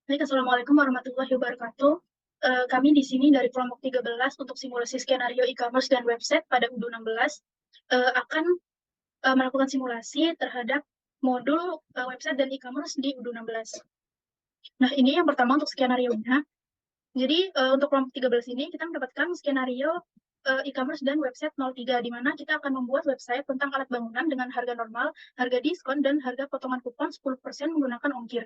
Baik, Assalamualaikum warahmatullahi wabarakatuh. Kami di sini dari kelompok 13 untuk simulasi skenario e-commerce dan website pada UDU 16 akan melakukan simulasi terhadap modul website dan e-commerce di UDU 16. Nah, ini yang pertama untuk skenario-nya. Jadi, untuk kelompok 13 ini kita mendapatkan skenario e-commerce dan website 03, di mana kita akan membuat website tentang alat bangunan dengan harga normal, harga diskon, dan harga potongan kupon 10% menggunakan ongkir.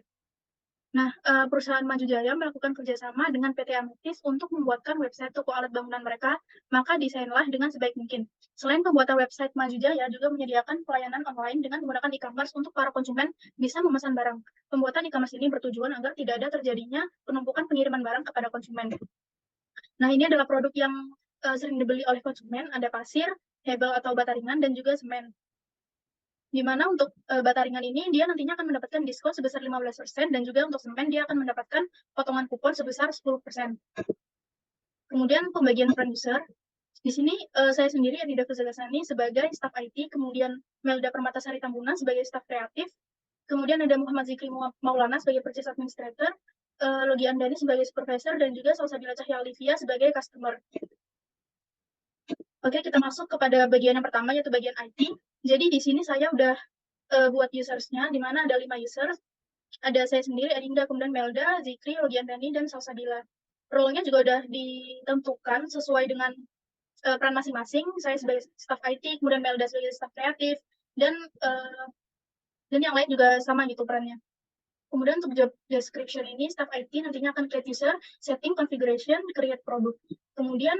Nah, perusahaan Maju Jaya melakukan kerjasama dengan PT Ametis untuk membuatkan website toko alat bangunan mereka, maka desainlah dengan sebaik mungkin. Selain pembuatan website Maju Jaya juga menyediakan pelayanan online dengan menggunakan e-commerce untuk para konsumen bisa memesan barang. Pembuatan e-commerce ini bertujuan agar tidak ada terjadinya penumpukan pengiriman barang kepada konsumen. Nah, ini adalah produk yang sering dibeli oleh konsumen, ada pasir, hebel atau bata ringan, dan juga semen. Di mana untuk bata ringan ini dia nantinya akan mendapatkan diskon sebesar 15% dan juga untuk semen dia akan mendapatkan potongan kupon sebesar 10%. Kemudian pembagian peran user. Di sini saya sendiri Adida Fuzagasani sebagai staf IT, kemudian Melda Permatasari Tambunan sebagai staf kreatif, kemudian ada Muhammad Zikri Maulana sebagai purchase administrator, Logi Andani sebagai supervisor, dan juga Salsabila Cahya Olivia sebagai customer. Oke, kita masuk kepada bagian yang pertama, yaitu bagian IT. Jadi di sini saya udah buat usersnya, di mana ada 5 users. Ada saya sendiri, Adinda, kemudian Melda, Zikri, Logiandani, dan Salsabila. Role-nya juga udah ditentukan sesuai dengan peran masing-masing. Saya sebagai staff IT, kemudian Melda sebagai staff kreatif, dan yang lain juga sama gitu perannya. Kemudian untuk job description ini, staff IT nantinya akan create user, setting, configuration, create produk. Kemudian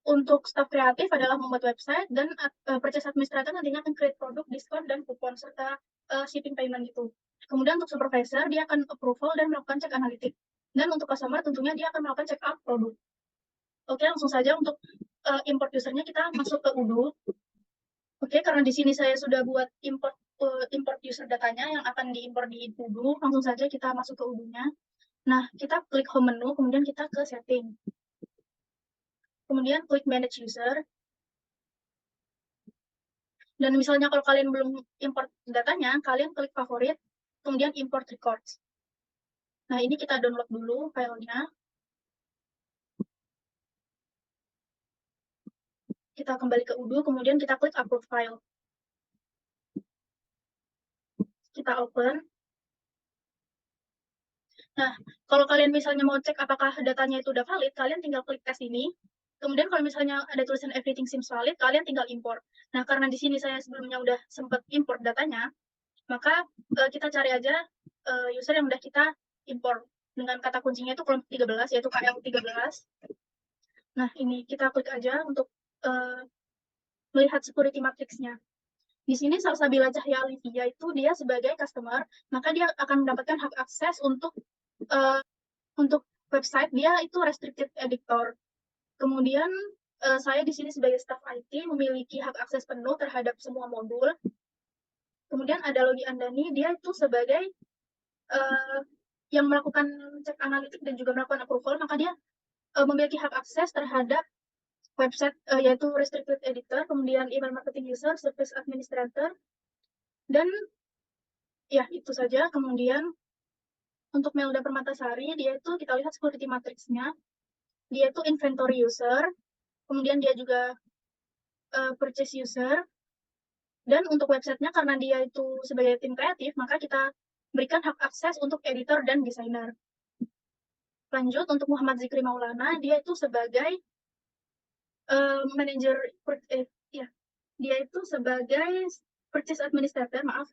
untuk staff kreatif adalah membuat website, dan purchase administrator nantinya akan create produk, diskon, dan kupon, serta shipping payment gitu. Kemudian untuk supervisor, dia akan approval dan melakukan cek analitik. Dan untuk customer, tentunya dia akan melakukan check out produk. Oke, langsung saja untuk import usernya kita masuk ke UDU. Oke, karena di sini saya sudah buat import user datanya yang akan diimport di UDU, langsung saja kita masuk ke UDU-nya. Nah, kita klik home menu, kemudian kita ke setting. Kemudian klik manage user. Dan misalnya kalau kalian belum import datanya, kalian klik favorit, kemudian import records. Nah, ini kita download dulu filenya. Kita kembali ke UDU, kemudian kita klik upload file. Kita open. Nah, kalau kalian misalnya mau cek apakah datanya itu udah valid, kalian tinggal klik tes ini. Kemudian kalau misalnya ada tulisan everything seems valid, kalian tinggal import. Nah, karena di sini saya sebelumnya udah sempat import datanya, maka kita cari aja user yang udah kita import. Dengan kata kuncinya itu kelompok 13, yaitu KL13. Nah, ini kita klik aja untuk melihat security matrix-nya. Di sini Salsabila Cahya Olivia itu dia sebagai customer, maka dia akan mendapatkan hak akses untuk website dia itu restricted editor. Kemudian saya di sini sebagai staff IT memiliki hak akses penuh terhadap semua modul. Kemudian ada Logi Andani, dia itu sebagai yang melakukan cek analitik dan juga melakukan approval, maka dia memiliki hak akses terhadap website yaitu restricted editor, kemudian email marketing user, service administrator, dan ya itu saja. Kemudian untuk Melda Permatasari, dia itu kita lihat security matrix-nya, dia itu inventory user, kemudian dia juga purchase user, dan untuk websitenya karena dia itu sebagai tim kreatif, maka kita berikan hak akses untuk editor dan desainer. Lanjut untuk Muhammad Zikri Maulana, dia itu sebagai manajer, dia itu sebagai purchase administrator, maaf.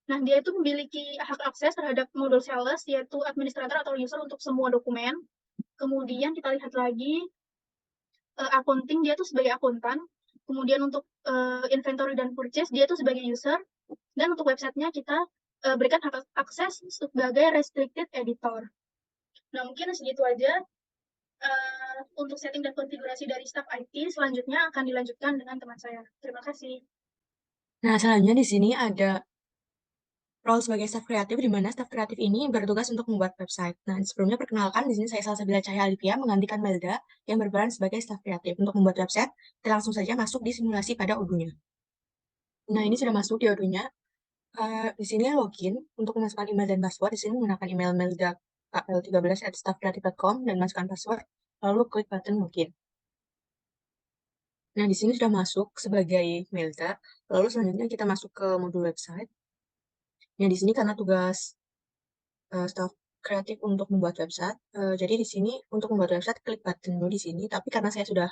Nah, dia itu memiliki hak akses terhadap modul sales, yaitu administrator atau user untuk semua dokumen. Kemudian kita lihat lagi accounting, dia itu sebagai akuntan. Kemudian untuk inventory dan purchase, dia itu sebagai user. Dan untuk websitenya kita berikan hak akses sebagai restricted editor. Nah, mungkin segitu aja untuk setting dan konfigurasi dari staff IT. Selanjutnya akan dilanjutkan dengan teman saya. Terima kasih. Nah, selanjutnya di sini ada role sebagai staff kreatif, di mana staff kreatif ini bertugas untuk membuat website. Nah, sebelumnya perkenalkan, di sini saya Salsabila Cahya Olivia menggantikan Melda yang berperan sebagai staff kreatif. Untuk membuat website, kita langsung saja masuk di simulasi pada UDU-nya. Nah, ini sudah masuk di UDU-nya. Di sini login untuk memasukkan email dan password. Di sini menggunakan email melda@l13@staffkreatif.com dan masukkan password, lalu klik button login. Nah, di sini sudah masuk sebagai Melda. Lalu selanjutnya kita masuk ke modul website. Nah, di sini karena tugas staff kreatif untuk membuat website. Jadi di sini untuk membuat website klik button dulu di sini. Tapi karena saya sudah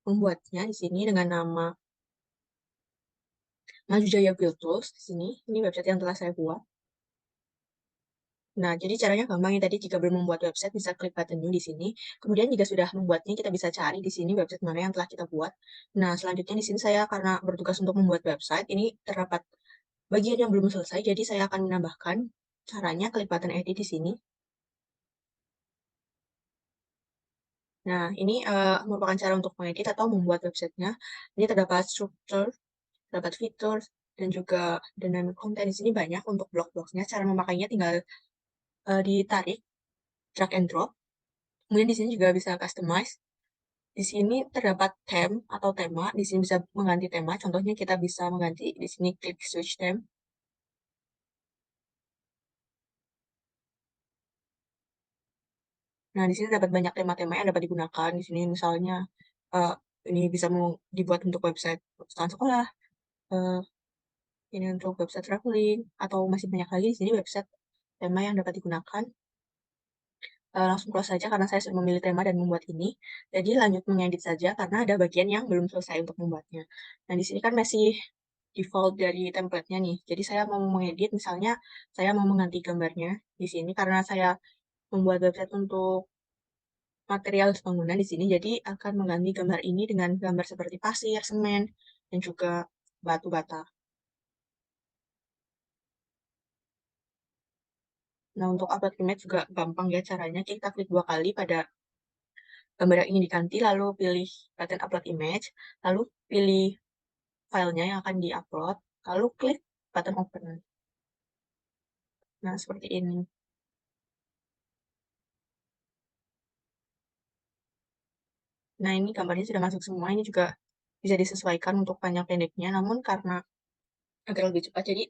membuatnya di sini dengan nama Maju Jaya Build Tools di sini. Ini website yang telah saya buat. Nah, jadi caranya gampang ya tadi jika belum membuat website bisa klik button new di sini. Kemudian jika sudah membuatnya kita bisa cari di sini website mana yang telah kita buat. Nah, selanjutnya di sini saya karena bertugas untuk membuat website ini terdapat bagian yang belum selesai jadi saya akan menambahkan caranya klik button edit di sini. Nah, ini merupakan cara untuk mengedit atau membuat websitenya. Ini terdapat struktur, terdapat fitur, dan juga dynamic content di sini banyak untuk blok-bloknya. Cara memakainya tinggal ditarik, drag and drop. Kemudian di sini juga bisa customize. Di sini terdapat theme atau tema. Di sini bisa mengganti tema. Contohnya kita bisa mengganti di sini klik switch theme. Nah, di sini dapat banyak tema-tema yang dapat digunakan. Di sini misalnya ini bisa dibuat untuk website perusahaan sekolah, eh, ini untuk website traveling, atau masih banyak lagi di sini website tema yang dapat digunakan. Langsung close saja karena saya sudah memilih tema dan membuat ini. Jadi lanjut mengedit saja karena ada bagian yang belum selesai untuk membuatnya. Nah, di sini kan masih default dari template-nya nih. Jadi saya mau mengedit, misalnya saya mau mengganti gambarnya di sini karena saya membuat website untuk material bangunan di sini. Jadi akan mengganti gambar ini dengan gambar seperti pasir, semen, dan juga batu bata. Nah, untuk upload image juga gampang ya caranya. Kita klik 2 kali pada gambar yang ingin diganti, lalu pilih button upload image, lalu pilih filenya yang akan diupload, lalu klik button open. Nah, seperti ini. Nah, ini gambarnya sudah masuk semua. Ini juga bisa disesuaikan untuk panjang pendeknya, namun karena agar lebih cepat, jadi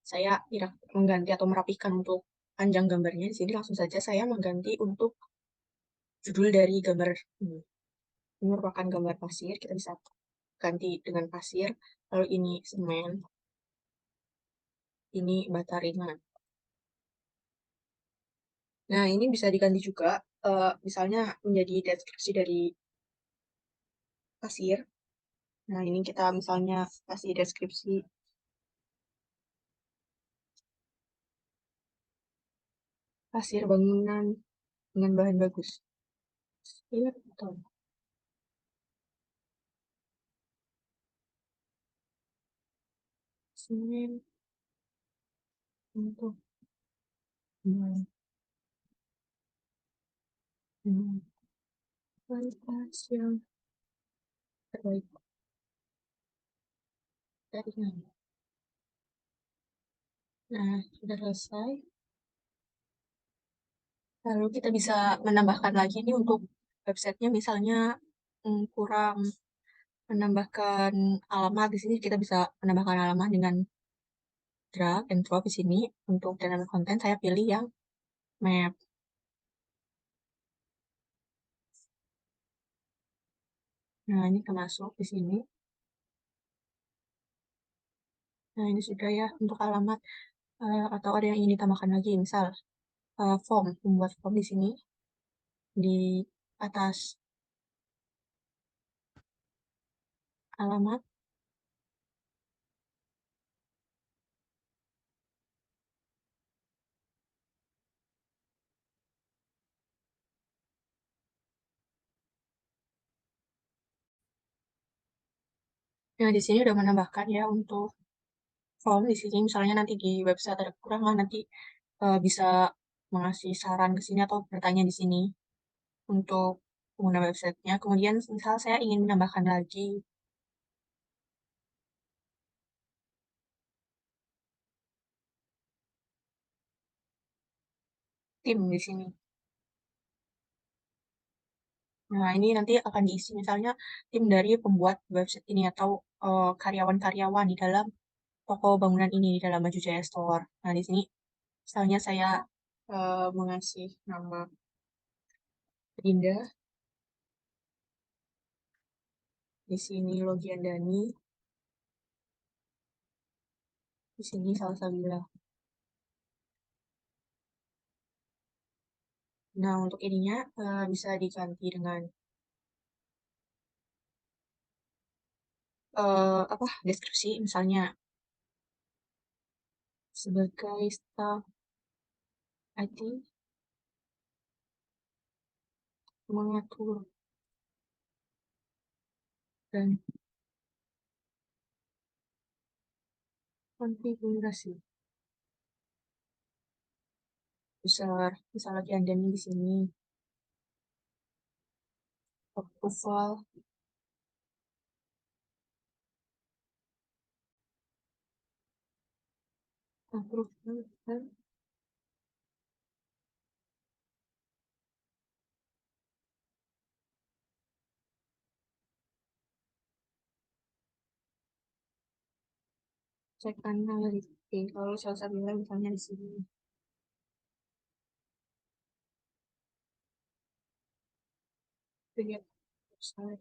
saya tidak mengganti atau merapikan untuk panjang gambarnya. Di sini langsung saja saya mengganti untuk judul dari gambar ini. Ini merupakan gambar pasir, kita bisa ganti dengan pasir, lalu ini semen, ini bata ringan. Nah, ini bisa diganti juga, misalnya menjadi deskripsi dari pasir. Nah, ini kita misalnya kasih deskripsi pasir bangunan dengan bahan bagus. Iya, betul. Semen untuk kualitas yang terbaik dari. Nah, sudah selesai. Lalu kita bisa menambahkan lagi nih untuk websitenya, misalnya kurang menambahkan alamat. Di sini kita bisa menambahkan alamat dengan drag and drop di sini. Untuk dynamic content saya pilih yang map. Nah, ini termasuk di sini. Nah, ini sudah ya untuk alamat, atau ada yang ingin ditambahkan lagi, misal form, membuat form di sini di atas alamat. Nah, di sini udah menambahkan ya untuk form di sini, misalnya nanti di website ada kekurangan, nanti bisa mengasih saran ke sini atau bertanya di sini untuk pengguna websitenya. Kemudian misal saya ingin menambahkan lagi tim di sini. Nah, ini nanti akan diisi misalnya tim dari pembuat website ini atau karyawan-karyawan di dalam toko bangunan ini di dalam Maju Jaya Store. Nah, di sini misalnya saya mengasih nama Dinda, di sini Logian Dani, di sini Salsabila. Nah, untuk ininya bisa diganti dengan apa deskripsi, misalnya sebagai staf IT mengatur dan konfigurasi besar, misalnya Anda di sini approval, approval dan check analytic. Kalau saya bilang misalnya di sini lihat website.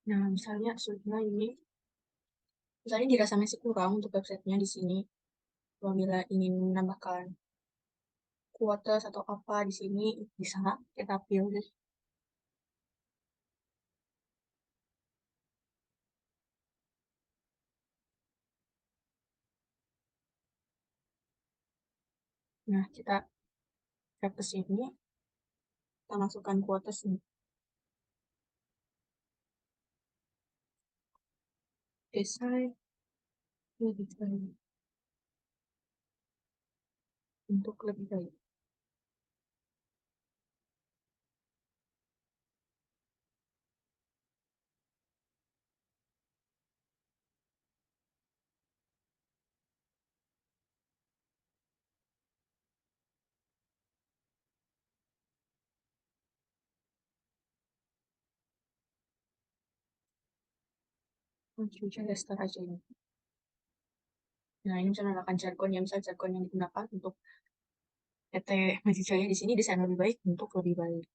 Nah, misalnya sudah ini, misalnya dirasa masih kurang untuk websitenya di sini. Apabila ingin menambahkan quotes atau apa di sini bisa kita pilih. Nah, kita ke sini, kita masukkan quotes ini. Desain lebih baik untuk lebih baik. Maju Jaya Store aja ini. Nah, ini bisa menambahkan jargon ya, misal jargon yang digunakan untuk PT Maju Jaya di sini desain lebih baik untuk lebih baik.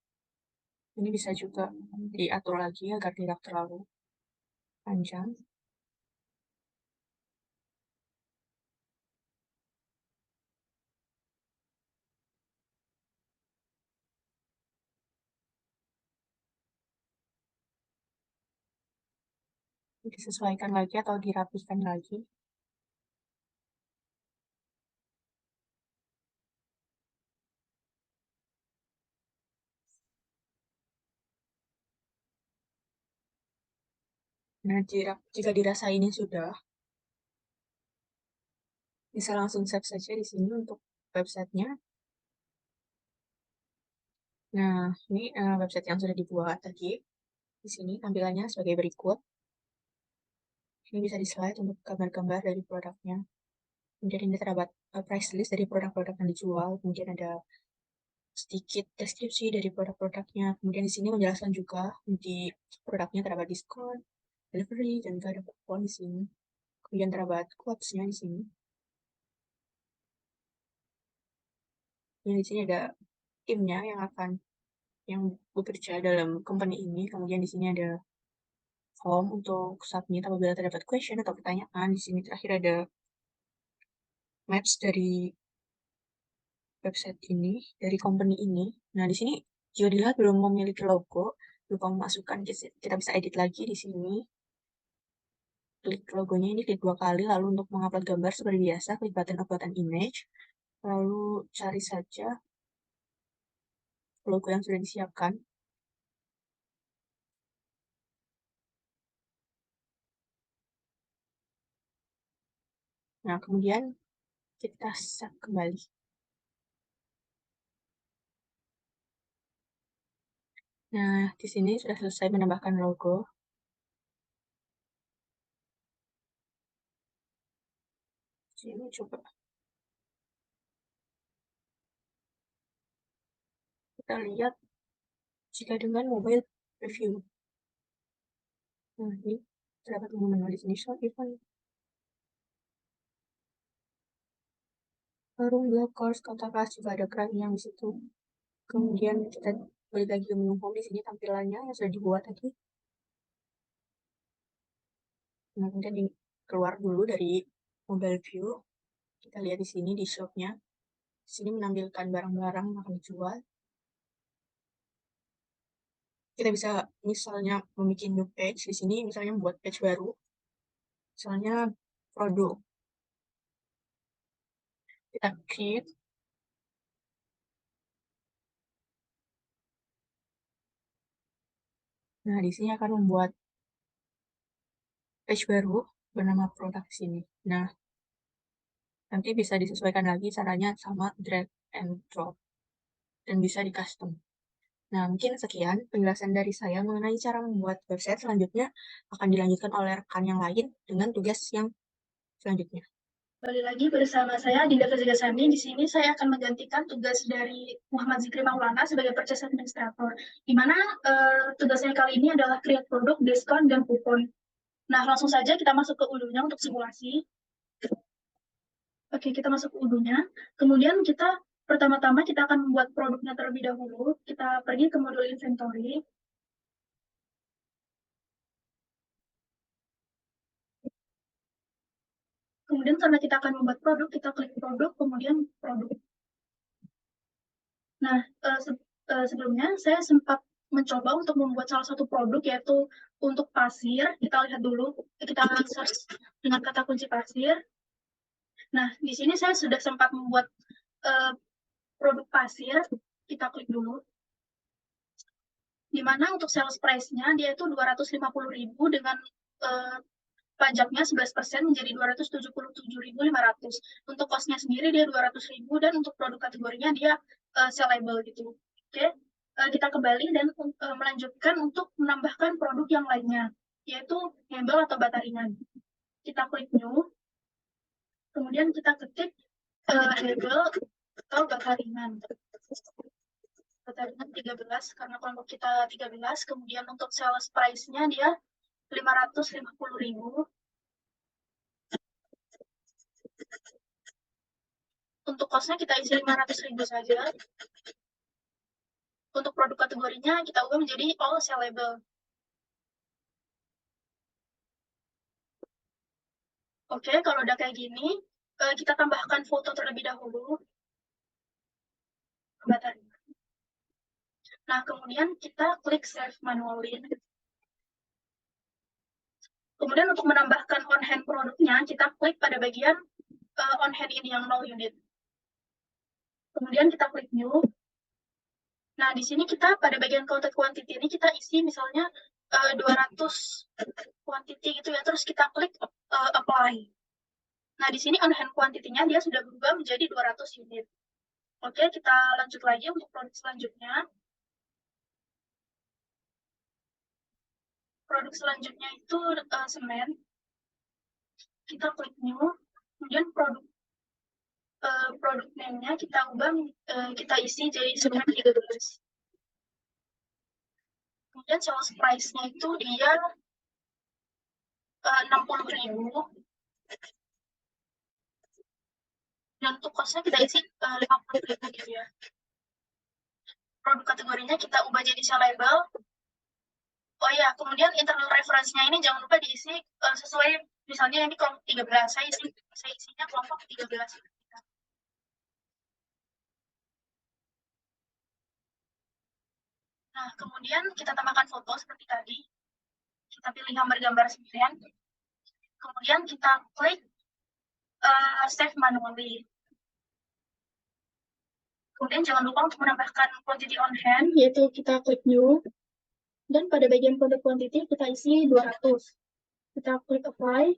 Ini bisa juga diatur lagi agar tidak terlalu panjang. Disesuaikan lagi atau dirapihkan lagi. Nah, jika dirasa ini sudah, bisa langsung save saja di sini untuk websitenya. Nah, ini website yang sudah dibuat tadi. Di sini tampilannya sebagai berikut. Ini bisa di-slide untuk gambar-gambar dari produknya. Kemudian ini terdapat price list dari produk-produk yang dijual. Kemudian ada sedikit deskripsi dari produk-produknya. Kemudian di sini menjelaskan juga di produknya terdapat diskon, delivery, dan juga ada kupon di sini. Kemudian terdapat quotes-nya di sini. Dan di sini ada timnya yang bekerja dalam company ini. Kemudian di sini ada form untuk submit apabila terdapat question atau pertanyaan. Di sini terakhir ada maps dari website ini, dari company ini. Nah, di sini jika dilihat belum memiliki logo, lupa memasukkan, kita bisa edit lagi di sini. Klik logonya ini, klik 2 kali, lalu untuk mengupload gambar seperti biasa, klik button upload an image, lalu cari saja logo yang sudah disiapkan. Nah, kemudian kita save kembali. Nah, di sini sudah selesai menambahkan logo. Sini coba kita lihat jika dengan mobile review. Nah, ini terdapat menu di sini, short event. Warung blog course kata kelas juga ada keranjang di situ. Kemudian kita balik lagi ke menu home, di sini tampilannya yang sudah dibuat tadi. Nah, kemudian keluar dulu dari mobile view. Kita lihat di sini di shopnya. Di sini menampilkan barang-barang yang akan dijual. Kita bisa misalnya membuat new page di sini, misalnya membuat page baru. Misalnya produk. Kita create. Nah, di sini akan membuat page baru bernama produk di sini. Nah, nanti bisa disesuaikan lagi caranya sama drag and drop. Dan bisa di custom. Nah, mungkin sekian penjelasan dari saya mengenai cara membuat website. Selanjutnya akan dilanjutkan oleh rekan yang lain dengan tugas yang selanjutnya. Kembali lagi bersama saya Dinda Fazila Sani. Di sini saya akan menggantikan tugas dari Muhammad Zikri Maulana sebagai Purchase Administrator, di mana tugasnya kali ini adalah create produk, diskon, dan kupon. Nah, langsung saja kita masuk ke ulunya untuk simulasi. Oke, kita masuk ke ulunya. Kemudian pertama-tama kita akan membuat produknya terlebih dahulu. Kita pergi ke modul inventory. Kemudian karena kita akan membuat produk, kita klik produk, kemudian produk. Nah, sebelumnya saya sempat mencoba untuk membuat salah satu produk, yaitu untuk pasir. Kita lihat dulu, kita search dengan kata kunci pasir. Nah, di sini saya sudah sempat membuat produk pasir. Kita klik dulu. Di mana untuk sales price-nya, dia itu 250.000 dengan pajaknya 11% menjadi 277.500. Untuk cost-nya sendiri dia 200.000 dan untuk produk kategorinya dia sellable gitu. Oke, kita kembali dan melanjutkan untuk menambahkan produk yang lainnya, yaitu mebel atau bata ringan. Kita klik new, kemudian kita ketik mebel atau bata ringan. Bata ringan 13 karena kelompok kita 13, kemudian untuk sales price-nya dia 550.000. Untuk cost-nya kita isi 500.000 saja. Untuk produk kategorinya kita ubah menjadi all sellable. Oke, kalau udah kayak gini, kita tambahkan foto terlebih dahulu. Nah, kemudian kita klik save manually. Kemudian untuk menambahkan on-hand produknya, kita klik pada bagian on-hand ini yang 0 unit. Kemudian kita klik new. Nah, di sini kita pada bagian counted quantity ini kita isi misalnya 200 quantity gitu ya, terus kita klik apply. Nah, di sini on-hand quantity-nya dia sudah berubah menjadi 200 unit. Oke, kita lanjut lagi untuk produk selanjutnya. Produk selanjutnya itu semen. Kita klik new, kemudian produk name-nya kita ubah, kita isi jadi semen 13. Kemudian sales price-nya itu dia 60.000. Dan untuk cost-nya kita isi 50.000 gitu ya. Produk kategorinya kita ubah jadi sellable. Oh ya, kemudian internal reference-nya ini jangan lupa diisi sesuai, misalnya ini kelompok 13, saya isinya kelompok 13. Nah, kemudian kita tambahkan foto seperti tadi. Kita pilih gambar-gambar sembilan. Kemudian kita klik save manually. Kemudian jangan lupa untuk menambahkan quantity on hand, yaitu kita klik new. Dan pada bagian produk quantity kita isi 200. Kita klik apply.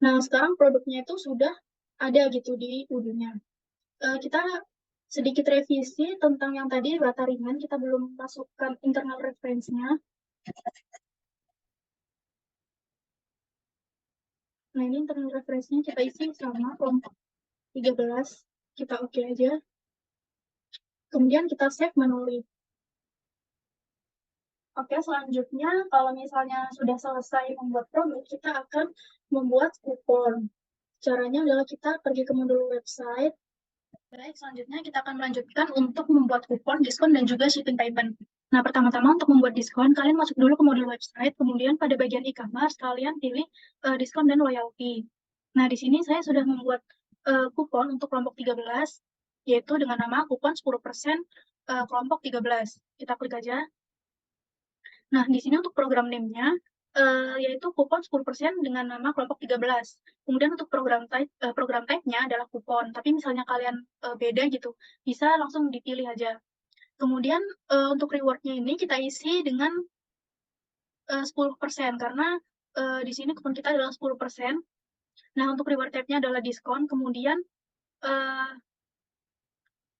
Nah, sekarang produknya itu sudah ada gitu di ujungnya. Kita sedikit revisi tentang yang tadi bata ringan, kita belum masukkan internal reference-nya. Nah, ini internal reference-nya kita isi sama kelompok 13. Kita oke aja. Kemudian kita save manually. Oke, selanjutnya kalau misalnya sudah selesai membuat produk, kita akan membuat kupon. Caranya adalah kita pergi ke modul website. Baik, selanjutnya kita akan melanjutkan untuk membuat kupon, diskon, dan juga shipping payment. Nah, pertama-tama untuk membuat diskon, kalian masuk dulu ke modul website, kemudian pada bagian e-commerce, kalian pilih diskon dan loyalty. Nah, di sini saya sudah membuat kupon untuk kelompok 13, yaitu dengan nama kupon 10% kelompok 13. Kita klik aja. Nah, di sini untuk program name-nya, yaitu kupon 10% dengan nama kelompok 13. Kemudian untuk program type-nya adalah kupon, tapi misalnya kalian beda gitu, bisa langsung dipilih aja. Kemudian untuk reward-nya ini kita isi dengan 10%, karena di sini kupon kita adalah 10%. Nah, untuk reward type-nya adalah diskon, kemudian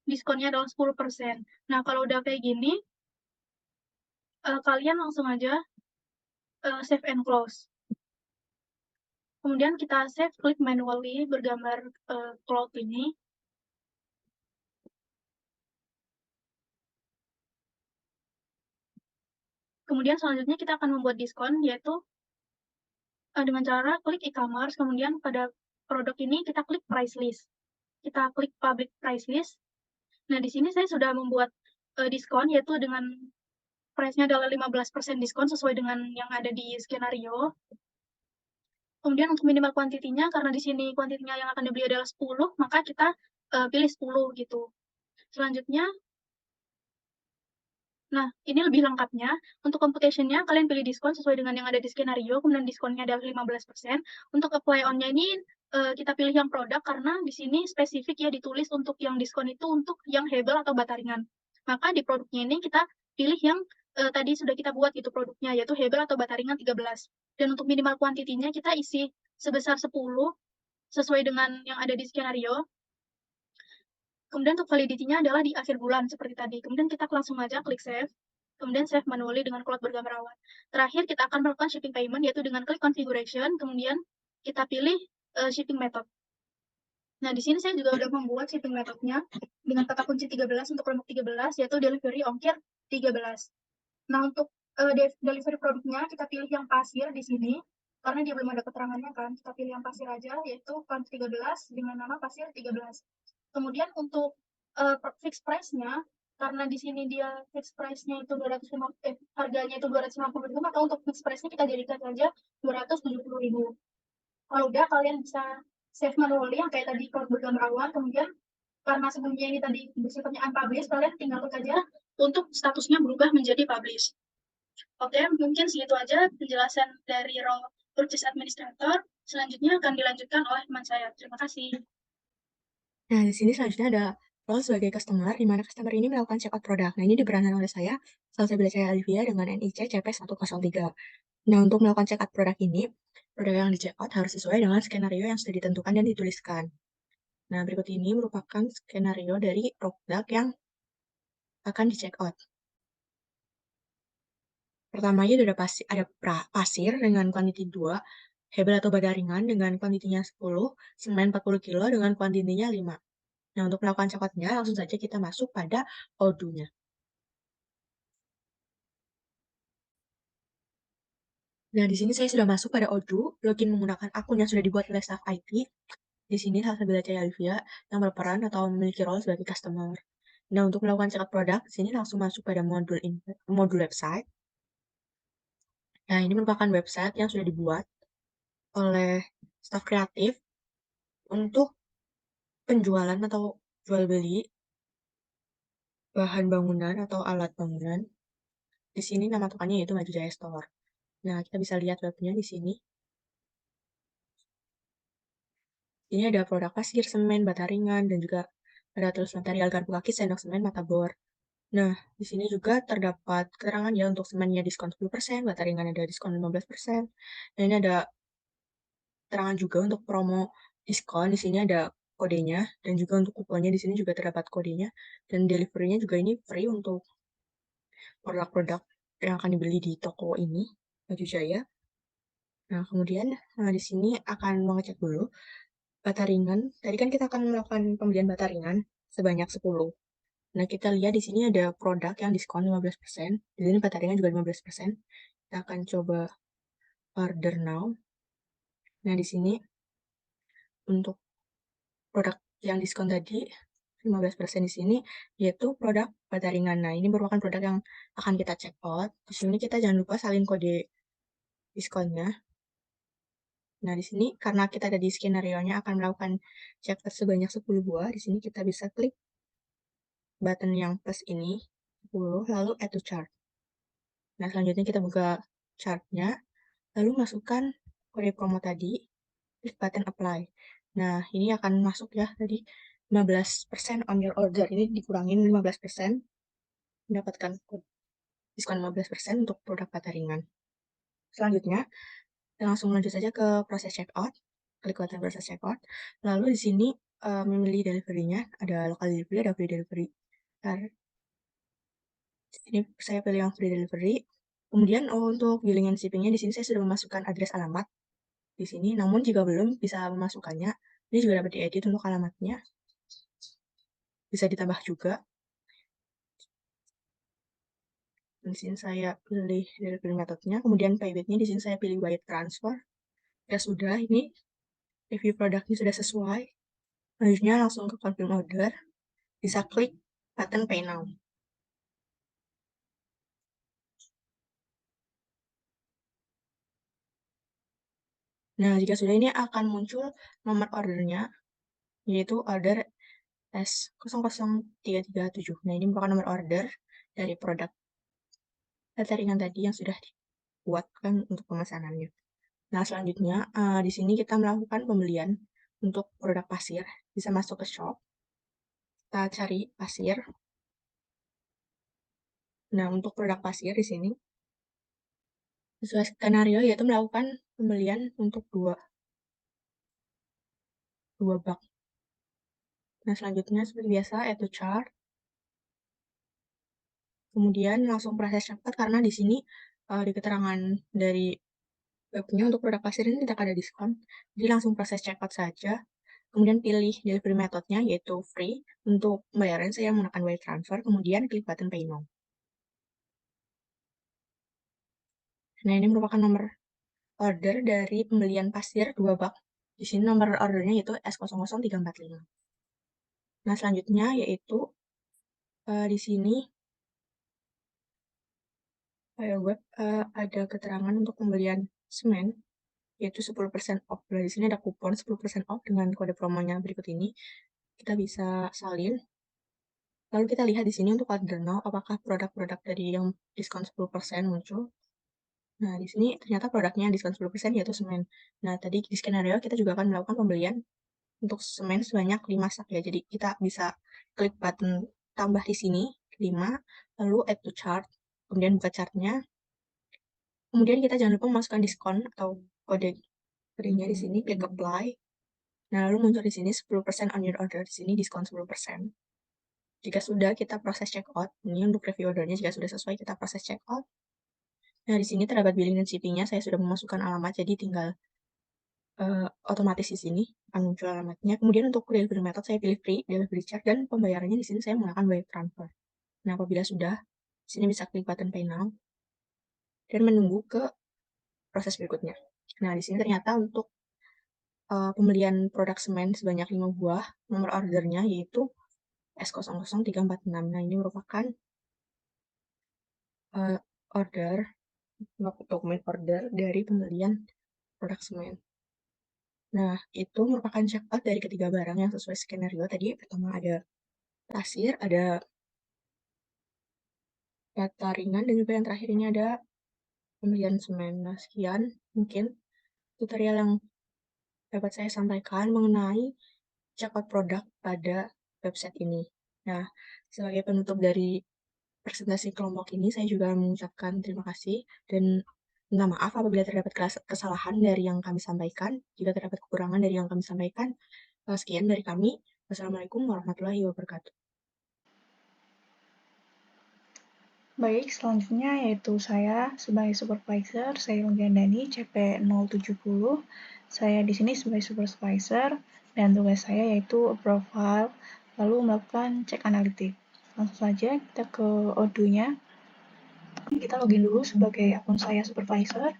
diskonnya adalah 10%. Nah, kalau udah kayak gini, kalian langsung aja save and close. Kemudian kita save, klik manually bergambar cloud ini. Kemudian selanjutnya kita akan membuat diskon, yaitu dengan cara klik e-commerce, kemudian pada produk ini kita klik price list. Kita klik public price list. Nah, di sini saya sudah membuat diskon, yaitu dengan price-nya adalah 15% diskon sesuai dengan yang ada di skenario. Kemudian untuk minimal kuantitinya, karena di sini kuantitinya yang akan dibeli adalah 10, maka kita pilih 10 gitu. Selanjutnya, nah, ini lebih lengkapnya. Untuk computation-nya, kalian pilih diskon sesuai dengan yang ada di skenario, kemudian diskonnya adalah 15%. Untuk apply on-nya ini, kita pilih yang produk, karena di sini spesifik ya ditulis untuk yang diskon itu untuk yang hebel atau bata ringan. Maka di produknya ini kita pilih yang tadi sudah kita buat itu produknya, yaitu hebel atau bata ringan 13. Dan untuk minimal kuantitinya kita isi sebesar 10, sesuai dengan yang ada di skenario. Kemudian untuk validity-nya adalah di akhir bulan seperti tadi. Kemudian kita langsung aja klik save. Kemudian save manually dengan cloud bergambar awan. Terakhir kita akan melakukan shipping payment, yaitu dengan klik configuration, kemudian kita pilih shipping method. Nah, di sini saya juga udah membuat shipping methodnya dengan kata kunci 13 untuk kelompok 13, yaitu delivery ongkir 13. Nah, untuk delivery produknya kita pilih yang pasir di sini, karena dia belum ada keterangannya kan. Kita pilih yang pasir aja, yaitu kelompok 13 dengan nama pasir 13. Kemudian untuk fixed price-nya, karena di sini dia fixed price-nya itu harganya itu 250.000, maka untuk fixed price-nya kita jadikan saja 270.000. Kalau udah, kalian bisa save manually yang kayak tadi kalau bergambar awan. Kemudian karena sebelumnya ini tadi bersifatnya unpublished, kalian tinggal klik aja untuk statusnya berubah menjadi publish. Oke, mungkin segitu aja penjelasan dari role purchase administrator. Selanjutnya akan dilanjutkan oleh teman saya. Terima kasih. Nah, di sini selanjutnya ada role sebagai customer, di mana customer ini melakukan checkout produk. Nah, ini diperankan oleh saya, Salsabila Cahaya Olivia dengan NIC CP103. Nah, untuk melakukan checkout produk ini, produk yang di checkout harus sesuai dengan skenario yang sudah ditentukan dan dituliskan. Nah, berikut ini merupakan skenario dari produk yang akan di checkout. Pertama itu ada pasir dengan kuantiti 2, hebel atau baja ringan dengan kuantitinya 10, semen 40 kilo dengan kuantitinya 5. Nah, untuk melakukan checkout-nya, langsung saja kita masuk pada Odoo-nya. Nah, di sini saya sudah masuk pada Odoo, login menggunakan akun yang sudah dibuat oleh staff IT. Di sini Salsabila Cahaya Olivia yang berperan atau memiliki role sebagai customer. Nah, untuk melakukan checkout produk, di sini langsung masuk pada modul website. Nah, ini merupakan website yang sudah dibuat oleh staf kreatif untuk penjualan atau jual beli bahan bangunan atau alat bangunan. Di sini nama tokonya yaitu Maju Jaya Store. Nah, kita bisa lihat webnya di sini. Ini ada produk pasir, semen, bata ringan, dan juga ada tulis material garpu kaki, sendok semen, mata bor. Nah, di sini juga terdapat keterangan ya untuk semennya diskon 10%, bata ringan ada diskon 15%. Dan ini ada keterangan juga untuk promo diskon. Di sini ada kodenya, dan juga untuk kuponnya di sini juga terdapat kodenya. Dan delivery-nya juga ini free untuk produk-produk yang akan dibeli di toko ini, Maju Jaya. Nah, kemudian di sini akan mengecek dulu bata ringan. Tadi kan kita akan melakukan pembelian bata ringan sebanyak 10. Nah, kita lihat di sini ada produk yang diskon 15%. Di sini baterainya juga 15%. Kita akan coba order now. Nah, di sini untuk produk yang diskon tadi 15% di sini yaitu produk baterai ringan. Nah, ini merupakan produk yang akan kita check out. Di sini kita jangan lupa salin kode diskonnya. Nah, di sini karena kita ada di skenario-nya akan melakukan check out sebanyak 10 buah. Di sini kita bisa klik button yang plus ini 10 lalu add to chart. Nah, selanjutnya kita buka chartnya, lalu masukkan kode promo tadi, klik button apply. Nah, ini akan masuk ya tadi 15% on your order. Ini dikurangin 15%, mendapatkan diskon 15% untuk produk baterai ringan. Selanjutnya, kita langsung lanjut saja ke proses checkout. Klik button proses checkout. Lalu di sini memilih delivery-nya, ada local delivery, ada free delivery. Di sini saya pilih yang free delivery. Kemudian untuk billing and shipping-nya di sini saya sudah memasukkan address alamat di sini. Namun jika belum bisa memasukkannya, ini juga dapat diedit untuk alamatnya. Bisa ditambah juga. Di sini saya pilih delivery methodnya, kemudian payment-nya di sini saya pilih wire transfer. Ya sudah, ini review produknya sudah sesuai. Selanjutnya langsung ke confirm order. Bisa klik button pay now. Nah, jika sudah ini akan muncul nomor ordernya, yaitu order S00337. Nah, ini merupakan nomor order dari produk baterai ringan tadi yang sudah dibuatkan untuk pemesanannya. Nah, selanjutnya di sini kita melakukan pembelian untuk produk pasir. Bisa masuk ke shop, kita cari pasir. Nah, untuk produk pasir di sini sesuai skenario yaitu melakukan pembelian untuk dua bak. Nah, selanjutnya seperti biasa add to chart. Kemudian langsung proses cepat karena di sini di keterangan dari webnya untuk produk pasir ini tidak ada diskon. Jadi langsung proses checkout saja. Kemudian pilih delivery methodnya yaitu free. Untuk pembayaran saya menggunakan wire transfer. Kemudian klik button pay now. Nah, ini merupakan nomor order dari pembelian pasir 2 bak. Di sini nomor ordernya yaitu S00345. Nah, selanjutnya yaitu di sini web ada keterangan untuk pembelian semen yaitu 10% off. Nah, di sini ada kupon 10% off dengan kode promonya berikut ini. Kita bisa salin. Lalu kita lihat di sini untuk order now, apakah produk-produk dari yang diskon 10% muncul. Nah, di sini ternyata produknya yang diskon 10% yaitu semen. Nah, tadi di skenario kita juga akan melakukan pembelian untuk semen sebanyak 5 sak ya. Jadi kita bisa klik button tambah di sini 5, lalu add to chart, kemudian buka chartnya. Kemudian kita jangan lupa memasukkan diskon atau kode free-nya di sini, klik apply. Nah, lalu muncul di sini 10% on your order, di sini diskon 10%. Jika sudah, kita proses checkout. Ini untuk review ordernya, jika sudah sesuai, kita proses checkout. Nah, di sini terdapat billing dan shipping-nya, saya sudah memasukkan alamat, jadi tinggal otomatis di sini akan muncul alamatnya. Kemudian untuk delivery method, saya pilih free, delivery charge, dan pembayarannya di sini saya menggunakan wire transfer. Nah, apabila sudah, di sini bisa klik button pay now, dan menunggu ke proses berikutnya. Nah, di sini ternyata untuk pembelian produk semen sebanyak 5 buah, nomor ordernya yaitu S00346. Nah, ini merupakan order, dokumen order dari pembelian produk semen. Nah, itu merupakan checkout dari ketiga barang yang sesuai skenario. Tadi pertama ada pasir, ada bata ringan, dan juga yang terakhir ini ada pembelian semen. Nah, sekian mungkin tutorial yang dapat saya sampaikan mengenai checkout produk pada website ini. Nah, sebagai penutup dari presentasi kelompok ini, saya juga mengucapkan terima kasih dan minta maaf apabila terdapat kesalahan dari yang kami sampaikan. Jika terdapat kekurangan dari yang kami sampaikan, sekian dari kami. Wassalamualaikum warahmatullahi wabarakatuh. Baik, selanjutnya yaitu saya sebagai supervisor, saya Yungiandani CP070. Saya di sini sebagai supervisor dan tugas saya yaitu profile lalu melakukan cek analitik. Langsung saja kita ke Odoo-nya. Kita login dulu sebagai akun saya supervisor.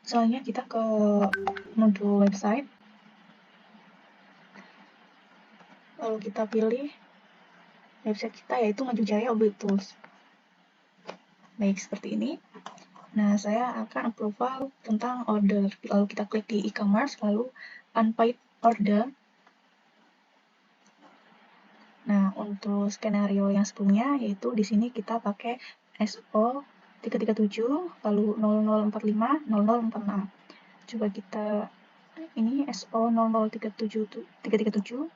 Selanjutnya kita ke modul website. Lalu kita pilih website kita yaitu Majujaya Obit Tools. Baik, seperti ini. Nah, saya akan approval tentang order. Lalu kita klik di e-commerce, lalu unpaid order. Nah, untuk skenario yang sebelumnya, yaitu di sini kita pakai SO 337, lalu 0045, 0046. Coba kita, ini SO 00337.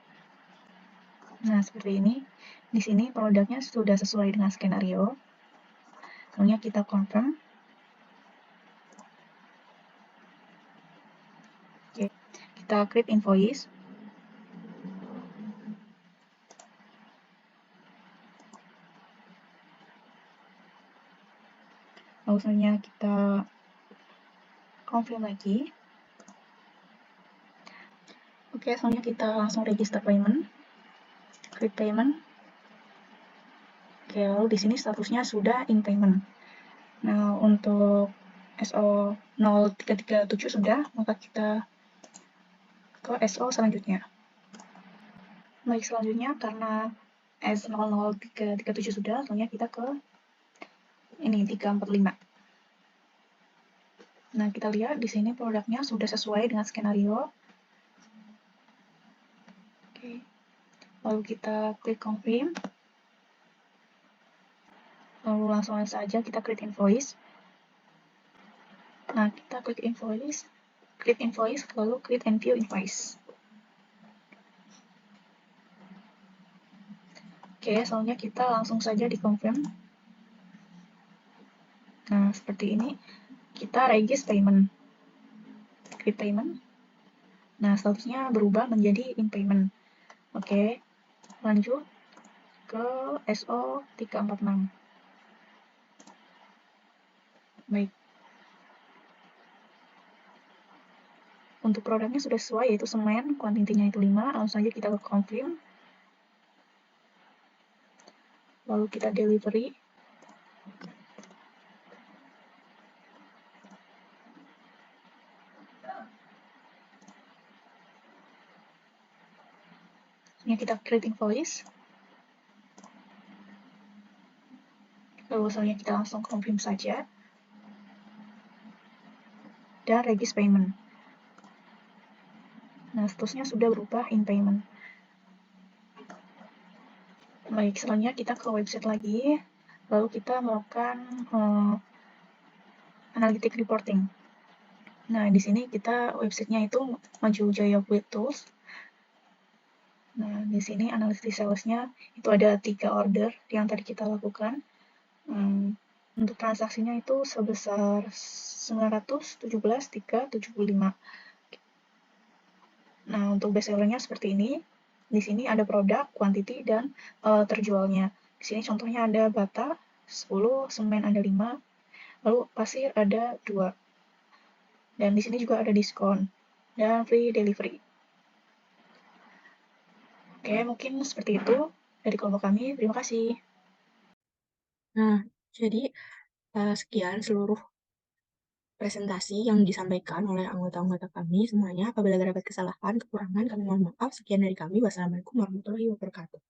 Nah, seperti ini. Di sini produknya sudah sesuai dengan skenario. Lalu kita confirm. Oke, kita create invoice. Lalu selanjutnya kita confirm lagi. Oke, selanjutnya kita langsung register payment. Klik payment. Oke, lalu di sini statusnya sudah in payment. Nah, untuk SO 0337 sudah, maka kita ke SO selanjutnya. Baik, selanjutnya karena S00337 sudah, selanjutnya kita ke ini 345. Nah, kita lihat di sini produknya sudah sesuai dengan skenario. Oke. Lalu kita klik confirm. Lalu langsung saja kita create invoice. Nah, kita klik create invoice, lalu create and view invoice. Oke, selanjutnya kita langsung saja di confirm. Nah, seperti ini. Kita register payment. Create payment. Nah, statusnya berubah menjadi in payment. Oke, lanjut ke SO 346. Baik. Untuk produknya sudah sesuai, yaitu semen, kuantitinya itu 5. Langsung saja kita ke confirm. Lalu kita delivery. Ini kita create invoice. Lalu selanjutnya kita langsung confirm saja. Dan register payment. Nah, statusnya sudah berubah in payment. Baik, selanjutnya kita ke website lagi. Lalu kita melakukan analytic reporting. Nah, di sini kita websitenya itu Majujaya Obit Tools. Nah, di sini analisis salesnya itu ada 3 order yang tadi kita lakukan. Untuk transaksinya itu sebesar 917.375. Nah, untuk best sellernya seperti ini. Di sini ada produk, quantity, dan terjualnya. Di sini contohnya ada bata 10, semen ada 5, lalu pasir ada 2. Dan di sini juga ada diskon dan free delivery. Oke, mungkin seperti itu dari kelompok kami. Terima kasih. Nah, jadi sekian seluruh presentasi yang disampaikan oleh anggota-anggota kami semuanya. Apabila terdapat kesalahan, kekurangan, kami mohon maaf. Sekian dari kami. Wassalamualaikum warahmatullahi wabarakatuh.